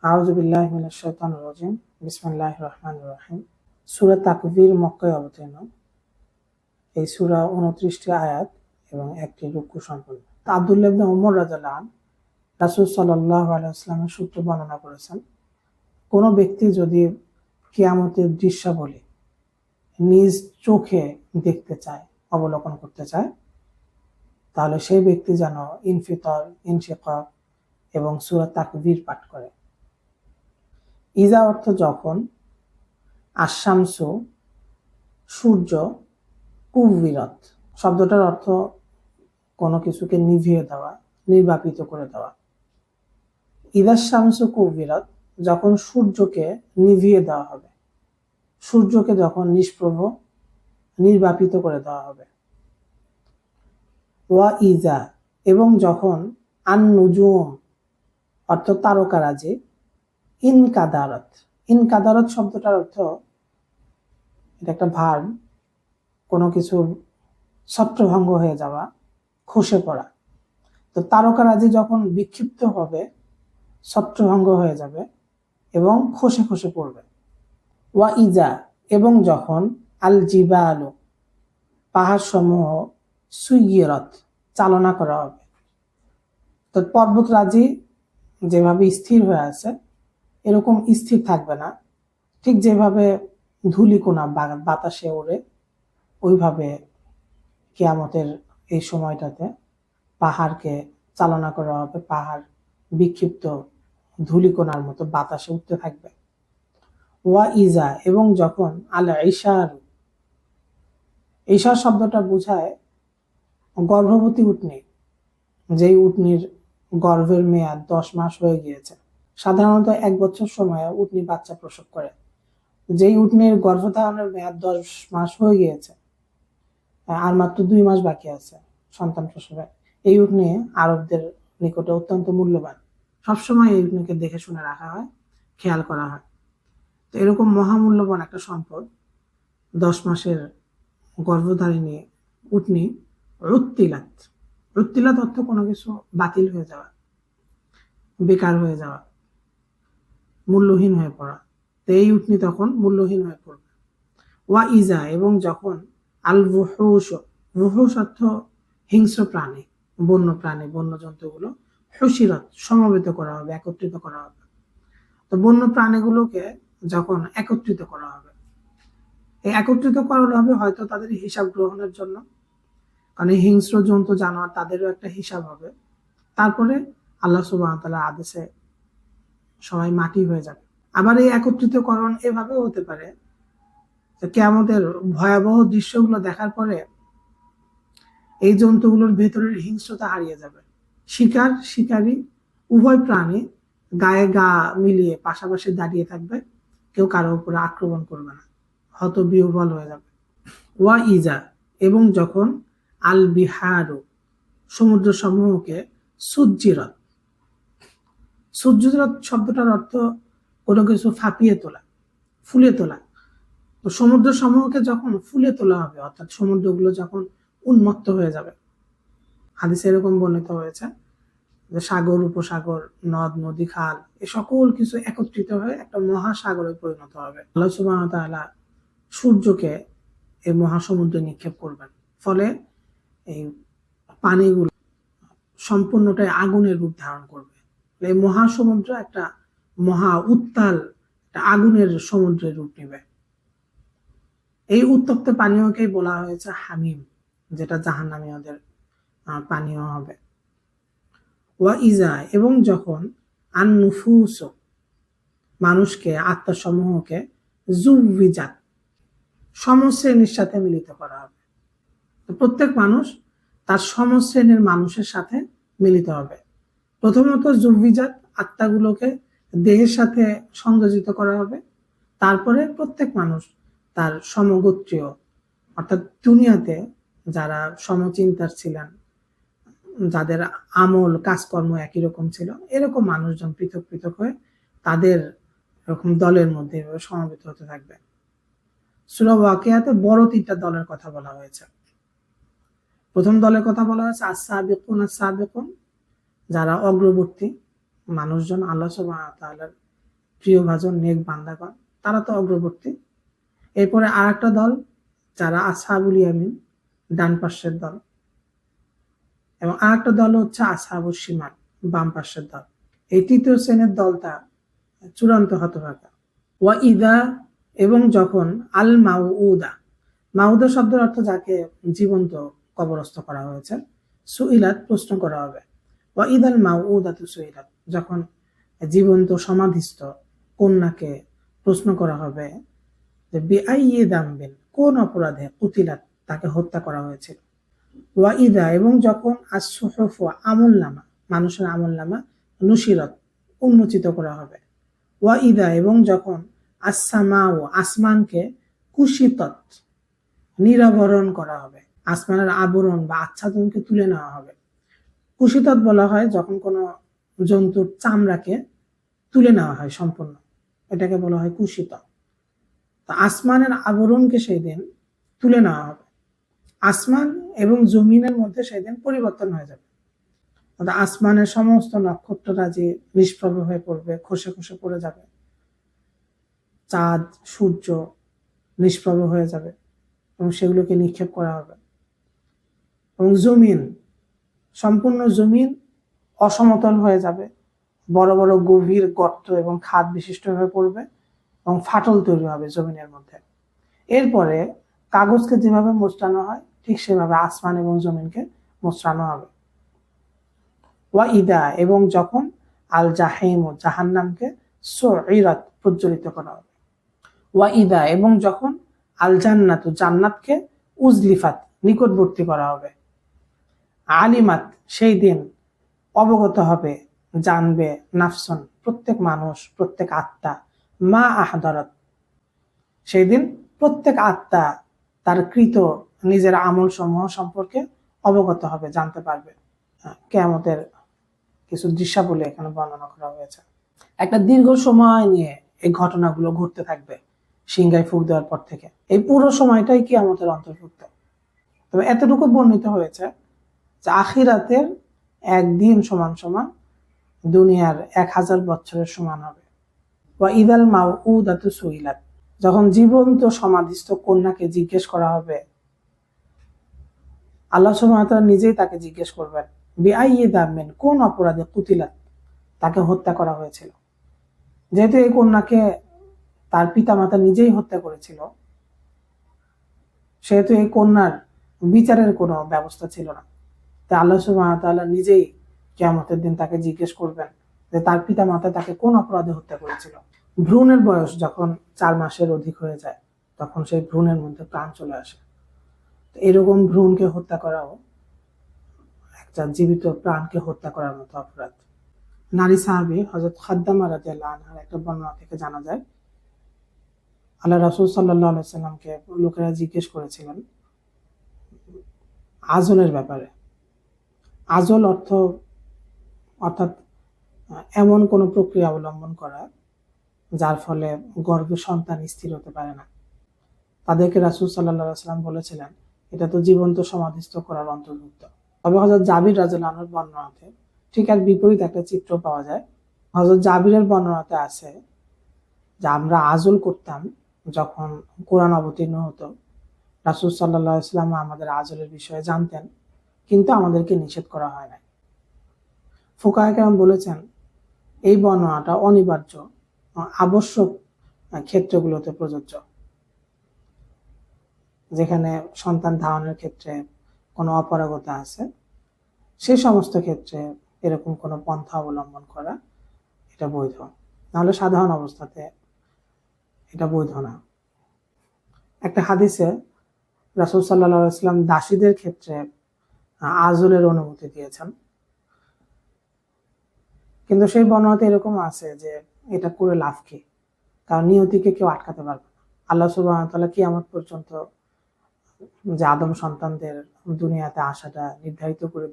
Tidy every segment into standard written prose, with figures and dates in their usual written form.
আউযু বিল্লাহি মিনাশ শাইতানির রাজিম। বিসমিল্লাহির রহমানির রহিম। সূরা তাকবীর মক্কায় অবতীর্ণ। এই সূরা 29টি আয়াত এবং একটি রুকু সম্পন্ন। আব্দুল্লাহ ইবনে ওমর রাদিয়াল্লাহু আনহু রাসূল সাল্লাল্লাহু আলাইহি ওয়াসাল্লামের সূত্র বর্ণনা করেছেন, কোন ব্যক্তি যদি কিয়ামতের দৃশ্যাবলী নিজ চোখে দেখতে চায়, অবলোকন করতে চায়, তাহলে সেই ব্যক্তি যেন ইনফিতর, ইনশিকাক এবং সূরা তাকবীর পাঠ করে। ইজা অর্থ যখন, আশামসু সূর্য, কুবিরত শব্দটার অর্থ কোনো কিছুকে নিভিয়ে দেওয়া, নির্বাপিত করে দেওয়া। ইদা শামসু কুবিরত যখন সূর্যকে নিভিয়ে দেওয়া হবে, সূর্যকে যখন নিষ্প্রভ, নির্বাপিত করে দেওয়া হবে। ওয়া ইজা এবং যখন আন নুজুম অর্থ তারকারাজি, ইনকাদারত, ইনকাদারত শব্দটার অর্থ, এটা একটা ভার্ব, কোনো কিছু ছত্রভঙ্গ হয়ে যাওয়া, খসে পড়া। তো তারকারাজি যখন বিক্ষিপ্ত হবে, ছত্রভঙ্গ হয়ে যাবে এবং খসে খসে পড়বে। ওয়া ইজা এবং যখন আল জিবালু পাহাড় সমূহ সুইয়িরত চালনা করা হবে। তো পর্বতরাজি যেভাবে স্থির হয়ে আছে এরকম স্থির থাকবে না, ঠিক যেভাবে ধূলিকণা বাতাসে ওড়ে ওইভাবে কিয়ামতের এই সময়টাতে পাহাড়কে চালনা করা হবে। পাহাড় বিক্ষিপ্ত ধূলিকণার মতো বাতাসে উঠতে থাকবে। ওয়া ইজা এবং যখন আল ঈশার, ঈশা শব্দটা বোঝায় গর্ভবতী উটনি, যেই উটনির গর্ভের মেয়াদ 10 মাস হয়ে গিয়েছে। সাধারণত 1 বছর সময়ে উটনি বাচ্চা প্রসব করে। যেই উটনির গর্ভধারণের মেয়াদ 10 মাস হয়ে গিয়েছে, আর মাত্র 2 মাস বাকি আছে সন্তান প্রসবে, এই উটনি আরবদের নিকটে অত্যন্ত মূল্যবান। সবসময় এই উটনিকে দেখে শুনে রাখা হয়, খেয়াল করা হয়। তো এরকম মহামূল্যবান একটা সম্পদ 10 মাসের গর্ভধারিণী উটনি রুত্তিলাত, রুত্তিলাত অর্থ কোনো কিছু বাতিল হয়ে যাওয়া, বেকার হয়ে যাওয়া, মূল্যহীন হয়ে পড়া। তো এই উটনি তখন মূল্যহীন হয়ে পড়বে। ওয়া ইজা এবং যখন আল বুহুশ, বুহুশ অর্থ হিংস্র প্রাণী, বন্য প্রাণী, বন্য জন্তুগুলো হুশিরত সমবেত করা হবে, একত্রিত করা হবে। তো বন্য প্রাণীগুলোকে যখন একত্রিত করা হবে, এই একত্রিত করা হবে হয়তো তাদের হিসাব গ্রহণের জন্য, কারণ এই হিংস্র জন্তু জানোয়ার তাদেরও একটা হিসাব হবে। তারপরে আল্লাহ সুবহানাহু ওয়া তাআলার আদেশে সবাই মাটি হয়ে যাবে। আবার এই একত্রিতকরণ এভাবেও হতে পারে যে কিয়ামতের ভয়াবহ দৃশ্যগুলো দেখার পরে এই জন্তুগুলোর ভেতরের হিংস্রতা হারিয়ে যাবে। শিকার, শিকারী উভয় প্রাণী গায়ে গা মিলিয়ে পাশাপাশি দাঁড়িয়ে থাকবে, কেউ কারো উপরে আক্রমণ করবে না, হতবিহ্বল হয়ে যাবে। ওয়া ইজা এবং যখন আল বিহারু সমুদ্র সমূহকে সুজ্জিরত, সুজ্জিরত শব্দটার অর্থ কোনো কিছু ফাঁপিয়ে তোলা, ফুলে তোলা। তো সমুদ্র সমূহকে যখন ফুলে তোলা হবে, অর্থাৎ সমুদ্রগুলো যখন উন্মত্ত হয়ে যাবে, হাদিসে এরকম বর্ণিত হয়েছে যে সাগর, উপসাগর, নদ নদী, খাল এ সকল কিছু একত্রিত হয়ে একটা মহাসাগরে পরিণত হবে। আল্লাহ সুবহানাহু ওয়া তাআলা সূর্যকে এই মহাসমুদ্রে নিক্ষেপ করবেন, ফলে এই পানিগুলো সম্পূর্ণটাই আগুনের রূপ ধারণ করবে। এই মহাসমুদ্র একটা মহা উত্তাল, একটা আগুনের সমুদ্রের রূপ নেবে। এই উত্তপ্ত পানীয়কেই বলা হয়েছে হামিম, যেটা জাহান্নামীয়দের পানীয় হবে। ওয়া ইজা এবং যখন আন নুফুস মানুষকে, আত্মাসমূহকে জুবিজাত সমশ্রেণীর সাথে মিলিত করা হবে। প্রত্যেক মানুষ তার সমশ্রেণীর মানুষের সাথে মিলিত হবে। প্রথমত জুবিজাত আত্মাগুলোকে দেহের সাথে সংযোজিত করা হবে, তারপরে প্রত্যেক মানুষ তার সমগোত্রীয়, অর্থাৎ দুনিয়াতে যারা সমচিন্তার ছিলেন, যাদের আমল কাজকর্ম একই রকম ছিল, এরকম মানুষজন পৃথক পৃথক হয়ে তাদের এরকম দলের মধ্যে সমবেত হতে থাকবে। সূরা ওয়াকিয়াতে বড় 3টা দলের কথা বলা হয়েছে। প্রথম দলের কথা বলা হয়েছে আস-সাবিকুন, আস-সাবিকুন যারা অগ্রবর্তী মানুষজন, আল্লাহ সুবহানাহু ওয়া তাআলার প্রিয়ভাজন নেক বান্দাগণ, তারা তো অগ্রবর্তী। এরপরে আর একটা দল যারা আসহাবুল ইয়ামিন, ডান পাশের দল, এবং আর একটা দল হচ্ছে আসহাবুল শিমাল, বাম পাশের দল। এই তৃতীয় শ্রেণীর দলটা চূড়ান্ত হতভাগা। ওয়া ইদা, এবং যখন, আল মাউউদা, মাউদা শব্দের অর্থ যাকে জীবন্ত কবরস্থ করা হয়েছে, সুইলাত প্রশ্ন করা হবে। ওয়া ইদাল মাউউদাতু সুইলাত, যখন জীবন্ত সমাধিস্থ কন্যাকে প্রশ্ন করা হবে যে বিআইয়ি যামবিন, কোন অপরাধে, কুতিলাত, তাকে হত্যা করা হয়েছিল। ওয়া ইদা, এবং যখন, আস-সুহুফু, আমলনামা, মানুষের আমলনামা, নুশিরত, উন্মোচিত করা হবে। ওয়া ইদা, এবং যখন, আস-সামাউ, আসমানকে, কুশিতত, নিরাবরণ করা হবে, আসমানের আবরণ বা আচ্ছাদনকে তুলে নেওয়া হবে। কুশিতত বলা হয় যখন কোনো জন্তুর চামড়াকে তুলে নেওয়া হয় সম্পূর্ণ, এটাকে বলা হয় কুশিত। তো আসমানের আবরণকে সেই দিন তুলে নেওয়া হবে। আসমান এবং জমিনের মধ্যে সেদিন পরিবর্তন হয়ে যাবে। আসমানের সমস্ত নক্ষত্ররাজি নিষ্প্রভ হয়ে পড়বে, খসে খসে পড়ে যাবে। চাঁদ, সূর্য নিষ্প্রভ হয়ে যাবে এবং সেগুলোকে নিক্ষেপ করা হবে। এবং জমিন, সম্পূর্ণ জমিন অসমতল হয়ে যাবে, বড় বড় গভীর গর্ত এবং খাদ বিশিষ্ট হয়ে পড়বে এবং ফাটল তৈরি হবে জমিনের মধ্যে। এরপরে কাগজকে যেভাবে মোচড়ানো হয় ঠিক সেভাবে আসমান এবং জমিনকে মোচড়ানো হবে। ওয়া ইদা, এবং যখন, আল জাহিম, জাহান্নামকে, সুইরাত, প্রজ্বলিত করা হবে। ওয়া ইদা, এবং যখন, আল জান্নাতু, জান্নাতকে, উজলিফাত, নিকটবর্তী করা হবে। আলিমাত, সেই দিন অবগত হবে, জানবে, নাফসন, প্রত্যেক মানুষ, প্রত্যেক আত্মা, মা আহদারাত, সেই দিন প্রত্যেক আত্মা তার কৃত নিজের আমল সমূহ সম্পর্কে অবগত হবে, জানতে পারবে। কিয়ামতের কিছু দৃশ্যাবলী এখানে বর্ণনা করা হয়েছে। একটা দীর্ঘ সময় নিয়ে এই ঘটনাগুলো ঘটতে থাকবে সিংহায় ফুঁক দেওয়ার পর থেকে। এই পুরো সময়টাই কিয়ামতের অন্তর্ভুক্ত। তবে এতটুকু বর্ণিত হয়েছে যে আখিরাতের একদিন সমান সমান দুনিয়ার 1000 বছরের সমান হবে। ওয়া ইদাল মাউউদাতু সুইলাত, যখন জীবন্ত সমাধিস্থ কন্যাকে জিজ্ঞেস করা হবে, আল্লাহ সুবহানাহু ওয়া তাআলা নিজেই তাকে জিজ্ঞেস করবেন, বিআইয়ি যামবিন, কোন অপরাধে, কুতিলাত, তাকে হত্যা করা হয়েছিল। যেহেতু এই কন্যাকে তার পিতামাতা নিজেই হত্যা করেছিল, সেহেতু এই কন্যার বিচারের কোনো ব্যবস্থা ছিল না। তাই আল্লাহ সুবহানাহু ওয়া তাআলা নিজেই কিয়ামতের দিন তাকে জিজ্ঞেস করবেন যে তার পিতামাতা তাকে কোন অপরাধে হত্যা করেছিল। ভ্রূণের বয়স যখন 4 মাসের অধিক হয়ে যায় তখন সেই ভ্রূণের মধ্যে প্রাণ চলে আসে। এরকম ভ্রূণকে হত্যা করাও একটা জীবিত প্রাণকে হত্যা করার মতো অপরাধ। নারী সাহাবী হযরত খাদ্দামা রাদিয়াল্লাহু আনহার একটা বর্ণনা থেকে জানা যায়, আল্লাহ রাসূল সাল্লাল্লাহু আলাইহি ওয়াসাল্লামকে লোকেরা জিজ্ঞেস করেছিলেন আজলের ব্যাপারে। আজল অর্থাৎ এমন কোনো প্রক্রিয়া অবলম্বন করা যার ফলে গর্ভে সন্তান স্থির হতে পারে না। তাদেরকে রাসূল সাল্লাল্লাহু আলাইহি ওয়াসাল্লাম বলেছিলেন এটা তো জীবন্ত সমাধিস্থ করার অন্তর্ভুক্ত। তবে হযরত জাবির রাদিয়াল্লাহু আনহুর বর্ণনাতে ঠিক এর বিপরীত একটা চিত্র পাওয়া যায়। হযরত জাবিরের বর্ণনাতে আছে যে আমরা আজল করতাম যখন কোরআন অবতীর্ণ হতো, রাসূল সাল্লাল্লাহু আলাইহি ওয়াসাল্লাম আমাদের আজলের বিষয়ে জানতেন, কিন্তু আমাদেরকে নিষেধ করা হয় না। ফুকাহায়ে কেরাম বলেছেন এই বর্ণনাটা অনিবার্য, আবশ্যক ক্ষেত্রগুলোতে প্রযোজ্য। যেখানে সন্তান ধারণের ক্ষেত্রে কোনো অপারগতা আছে সেই সমস্ত ক্ষেত্রে এরকম কোনো পন্থা অবলম্বন করা এটা বৈধ, নাহলে সাধারণ অবস্থাতে এটা বৈধ না। একটা হাদিসে রাসূল সাল্লাল্লাহু আলাইহি ওয়াসাল্লাম দাসীদের ক্ষেত্রে আজলের অনুমতি দিয়েছেন, কিন্তু সেই বর্ণনাতে এরকম আছে যে এটা করে লাভ কি, কারণ নিয়তিকে কেউ আটকাতে পারবে না। আল্লাহ সুবহানাহু ওয়া তাআলা কিয়ামত পর্যন্ত যে আদম সন্তানদের দুনিয়াতে আসাটা নির্ধারিত করে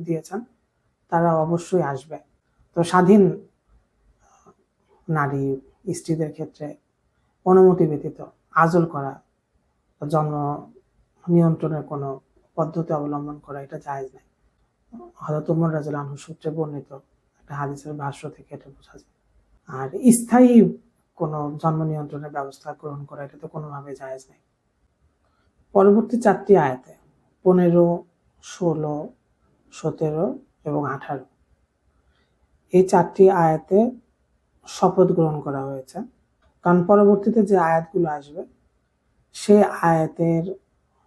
দিয়েছেন তারা অবশ্যই আসবে। তো স্বাধীন নারী স্ত্রীদের ক্ষেত্রে অনুমতি ব্যতীত আজল করা, জন্ম নিয়ন্ত্রণের কোনো পদ্ধতি অবলম্বন করা এটা জায়েজ নেই। হযরত ওমর রাদিয়াল্লাহু আনহু সূত্রে বর্ণিত একটা হাদিসের ভাষ্য থেকে এটা বোঝা যায়। আর স্থায়ী কোনো জন্ম নিয়ন্ত্রণের ব্যবস্থা গ্রহণ করা, এটা তো কোনোভাবে জায়েজ নেই। পরবর্তী 4টি আয়াতে 15, 16, 17 এবং 18 এই 4টি আয়াতে শপথ গ্রহণ করা হয়েছে, কারণ পরবর্তীতে যে আয়াতগুলো আসবে সে আয়াতের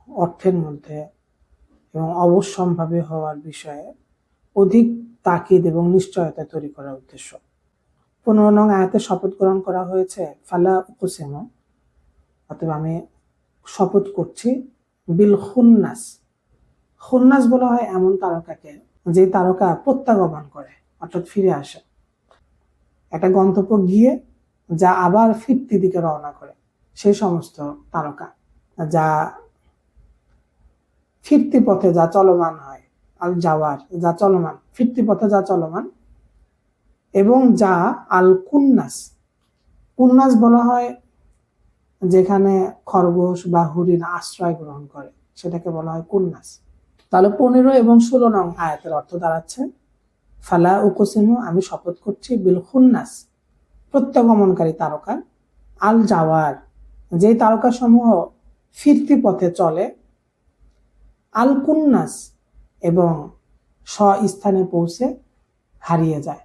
অর্থের মধ্যে এবং অবশ্যম্ভাবী হওয়ার বিষয়ে অধিক তাকিদ এবং নিশ্চয়তা তৈরি করার উদ্দেশ্য। 15 নং আয়াতে শপথ গ্রহণ করা হয়েছে ফালা উকসিমু, অথবা আমি শপথ করছি বিল খুন্নাস। খুন্নাস বলা হয় এমন তারকাকে যে তারকা প্রত্যাগমন করে, অর্থাৎ ফিরে আসে, একটা গন্তব্য গিয়ে যা আবার ফিরতি দিকে রওনা করে, সেই সমস্ত তারকা যা ফিরতি পথে যা চলমান হয়, আল জাওয়ার যা চলমান, ফিরতি পথে যা চলমান, এবং যা আল কুন্নাস। কুন্নাস বলা হয় যেখানে খরগোশ বা হরিণ আশ্রয় গ্রহণ করে, সেটাকে বলা হয় কুন্নাস। তাহলে 15 এবং 16 নং আয়াতের অর্থ দাঁড়াচ্ছে ফালা উকসিমু, আমি শপথ করছি বিল খুন্নাস, প্রত্যাগমনকারী তারকা, আল জাওয়ার যে তারকা সমূহ ফিরতি পথে চলে, আল কুন্নাস এবং স্থানে পৌঁছে হারিয়ে যায়,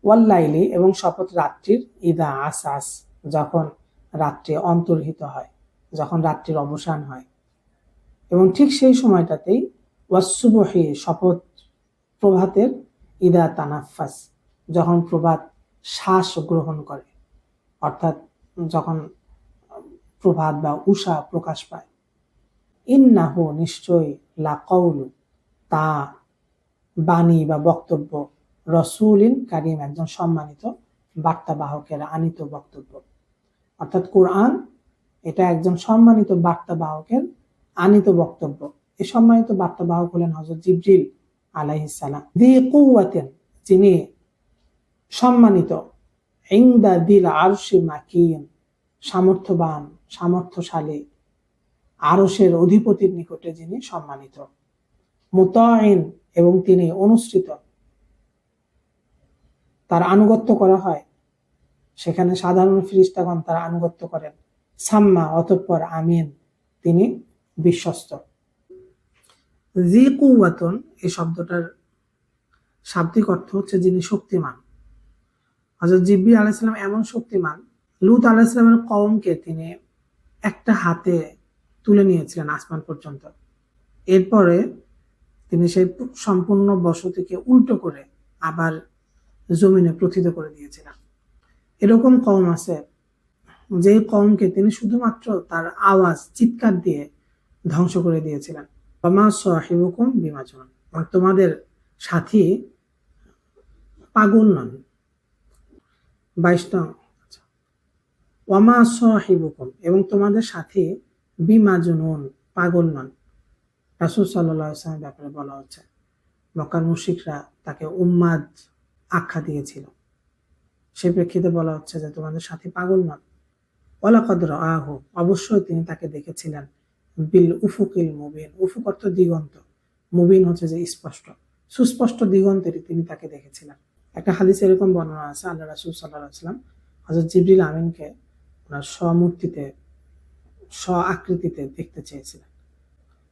ওয়াল্লাইলি এবং শপথ রাত্রির, ইদা আসাস যখন রাত্রি অন্তর্হিত হয়, যখন রাত্রির অবসান হয়, এবং ঠিক সেই সময়টাতেই ওয়াসসুবহি শপথ প্রভাতের, ইদা তানাফাস যখন প্রভাত শ্বাস গ্রহণ করে, অর্থাৎ যখন প্রভাত বা উষা প্রকাশ পায়। ইন্নাহু নিশ্চয় লাকাউলু তা বাণী বা বক্তব্য, রসুলিন কারিম একজন সম্মানিত বার্তাবাহকের আনিত বক্তব্য, অর্থাৎ কোরআন এটা একজন সম্মানিত বার্তাবাহকের আনিত বক্তব্য। এই সম্মানিত বার্তাবাহক হলেন হযরত জিবরিল আলাইহিস সালাম। দি কুওয়াতিন যিনি সম্মানিত, ইনদা দিল আরশি মাকিন সামর্থ্যবান, সামর্থ্যশালী, আরশের অধিপতির নিকটে যিনি সম্মানিত, মুতাইন এবং তিনি অনুসৃত, তার আনুগত্য করা হয়, সেখানে সাধারণ ফেরেশতাগণ তার আনুগত্য করেন, সাম্মা অতঃপর আমিন তিনি বিশ্বস্ত। জি কুওয়াতুন এই শব্দটার শাব্দিক অর্থ হচ্ছে যিনি শক্তিমান। হযরত জিবরিল আলাইহিস সালাম এমন শক্তিমান, লূত আলাইহিস সালামের কওমকে তিনি একটা হাতে তুলে নিয়েছিলেন আসমান পর্যন্ত, এরপরে তিনি সেই সম্পূর্ণ বসতিকে উল্টো করে আবার জমিনে প্রথিত করে দিয়েছিলেন। এরকম কওম আছে যে কওমকে তিনি শুধুমাত্র তার আওয়াজ, চিৎকার দিয়ে ধ্বংস করে দিয়েছিলেন। ওয়ামা সাহিবুকুম বিমাজনুন, তোমাদের সাথী পাগল নন। 22 নং, ওয়ামা সাহিবুকুম এবং তোমাদের সাথী বিমাজনুন পাগল নন। রাসূল সাল্লাল্লাহু আলাইহি ওয়াসাল্লামের ব্যাপারে বলা হচ্ছে মক্কার মুশরিকরা তাকে উম্মাদ আখ্যা দিয়েছিল, সেই প্রেক্ষিতে বলা হচ্ছে যে তোমাদের সাথী পাগল নন। ওয়ালাকাদ রাআহু অবশ্যই তিনি তাকে দেখেছিলেন, বিল উফুকিল মুবিন, উফুক অর্থ দিগন্ত, মুবিন হচ্ছে যে স্পষ্ট, সুস্পষ্ট দিগন্তেরই তিনি তাকে দেখেছিলেন। একটা হাদিসে এরকম বর্ণনা আছে আল্লাহ রাসূল সাল্লাল্লাহু আলাইহি ওয়াসাল্লাম হযরত জিবরিল আমিনকে ওনার স্বমূর্তিতে, স্ব আকৃতিতে দেখতে চেয়েছিলেন।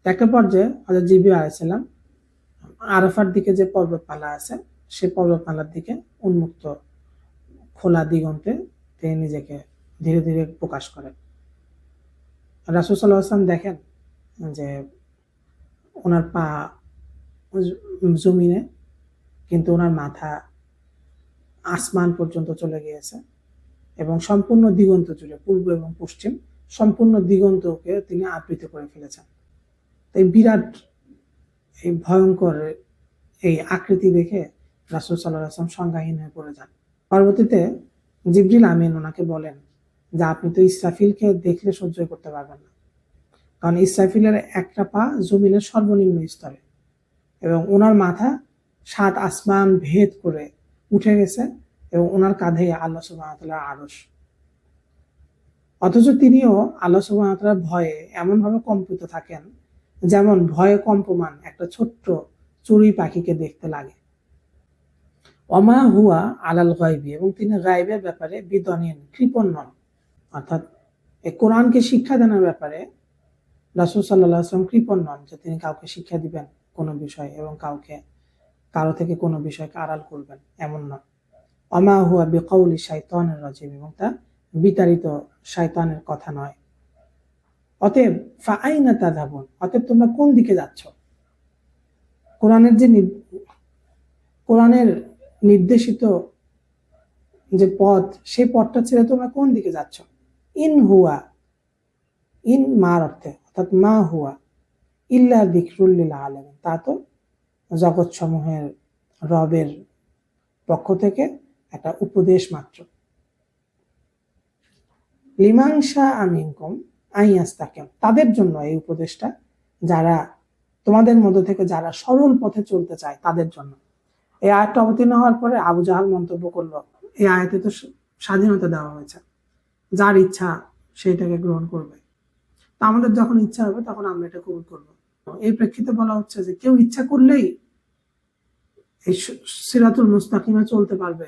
একটা পর্যায়ে হযরত জিবরিল আলাইহিস সালাম আরাফার দিকে যে পর্বতমালা আছে সেই পর্বতমালার দিকে উন্মুক্ত খোলা দিগন্তে তিনি নিজেকে ধীরে ধীরে প্রকাশ করেন। রাসূল সাল্লাল্লাহু আলাইহি ওয়াসাল্লাম দেখেন যে ওনার পা জমিনে, কিন্তু ওনার মাথা আসমান পর্যন্ত চলে গিয়েছে, এবং সম্পূর্ণ দিগন্ত জুড়ে, পূর্ব এবং পশ্চিম সম্পূর্ণ দিগন্তকে তিনি আবৃত করে ফেলেছেন। এই বিরাট, এই ভয়ঙ্কর এই আকৃতি দেখে রাসূল সাল্লাল্লাহু আলাইহি ওয়াসাল্লাম সংজ্ঞাহীন হয়ে পড়ে যান। পরবর্তীতে জিবরিল আমিন ওনাকে বলেন যে আপনি তো ইসরাফিলকে দেখলে সহ্য করতে পারবেন না, কারণ ইসরাফিলের একটা পা জমিনের সর্বনিম্ন স্তরে, এবং ওনার মাথা 7 আসমান ভেদ করে উঠে গেছে, এবং ওনার কাঁধে আল্লাহ সুবহানাহু ওয়া তাআলার আরশ। অথচ তিনিও আল্লাহ সুবহানাহু ওয়া তাআলার ভয়ে এমন ভাবে কম্পিত থাকেন যেমন ভয়ে কম্পমান একটা ছোট্ট চড়ুই পাখিকে দেখতে লাগে। ওমা হুয়া আলাল গায়বি, এবং তিনি গায়বের ব্যাপারে বিদনীন, কৃপণ নন। অর্থাৎ এই কোরআনকে শিক্ষা দানের ব্যাপারে রাসূল সাল্লাল্লাহু আলাইহি ওয়াসাল্লাম কৃপণ নন, যে তিনি কাউকে শিক্ষা দিবেন কোনো বিষয় এবং কারো থেকে কোনো বিষয়কে আড়াল করবেন, এমন নয়। ওমা হুয়া বিকাউলি শাইতানির রাজিম, এবং তা বিতাড়িত শয়তানের কথা নয়। অতএব ফাআইনা তাযহাবুন, অতএব তোমরা কোন দিকে যাচ্ছ? কোরআনের নির্দেশিত যে পথ, সেই পথটা ছেড়ে তোমরা কোন দিকে যাচ্ছ? ইন হুয়া, ইন মার অর্থে, অর্থাৎ মা হুয়া ইল্লা যিকরুল লিল আলামিন, তা তো জগৎ সমূহের রবের পক্ষ থেকে একটা উপদেশ মাত্র। লিমান শাআ মিনকুম আন ইয়াস্তাকিম, তাদের জন্য এই উপদেশটা, যারা তোমাদের মধ্যে থেকে যারা সরল পথে চলতে চায় তাদের জন্য। এই আয়াতটা অবতীর্ণ হওয়ার পরে আবু জাহাল মন্তব্য করলো, এই আয়াতে তো স্বাধীনতা দেওয়া হয়েছে, যার ইচ্ছা সেইটাকে গ্রহণ করবে, তা আমাদের যখন ইচ্ছা হবে তখন আমরা এটা কবুল করবো। এই প্রেক্ষিতে বলা হচ্ছে যে কেউ ইচ্ছা করলেই এই সিরাতুল মুস্তাকিমে চলতে পারবে,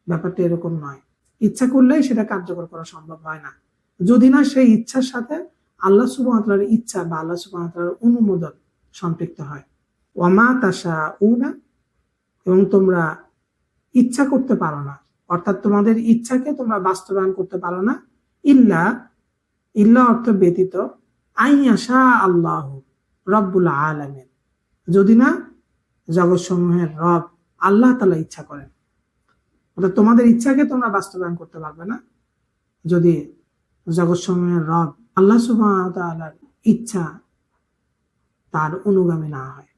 ব্যাপারটা এরকম নয়। ইচ্ছা করলেই সেটা কার্যকর করা সম্ভব হয় না, যদি না সেই ইচ্ছার সাথে আল্লাহ সুবহানাহু ওয়া তাআলার ইচ্ছা বা আল্লাহ সুবহানাহু ওয়া তাআলার অনুমোদন সম্পৃক্ত হয়। ওয়ামা তাশাউনা, এবং তোমরা ইচ্ছা করতে পারো না, অর্থাৎ তোমাদের ইচ্ছাকে তোমরা বাস্তবায়ন করতে পারো না, ইল্লা, ইল্লা অর্থ ব্যতীত, আইয়াশা আল্লাহু রব্বুল আলামিন, যদি না জগৎসমূহের রব আল্লাহ তাআলা ইচ্ছা করেন। অর্থাৎ তোমাদের ইচ্ছাকে তোমরা বাস্তবায়ন করতে পারবে না যদি জগৎসমূহের রব আল্লাহ সুবহানাহু ওয়া তাআলার ইচ্ছা তার অনুগামী না হয়।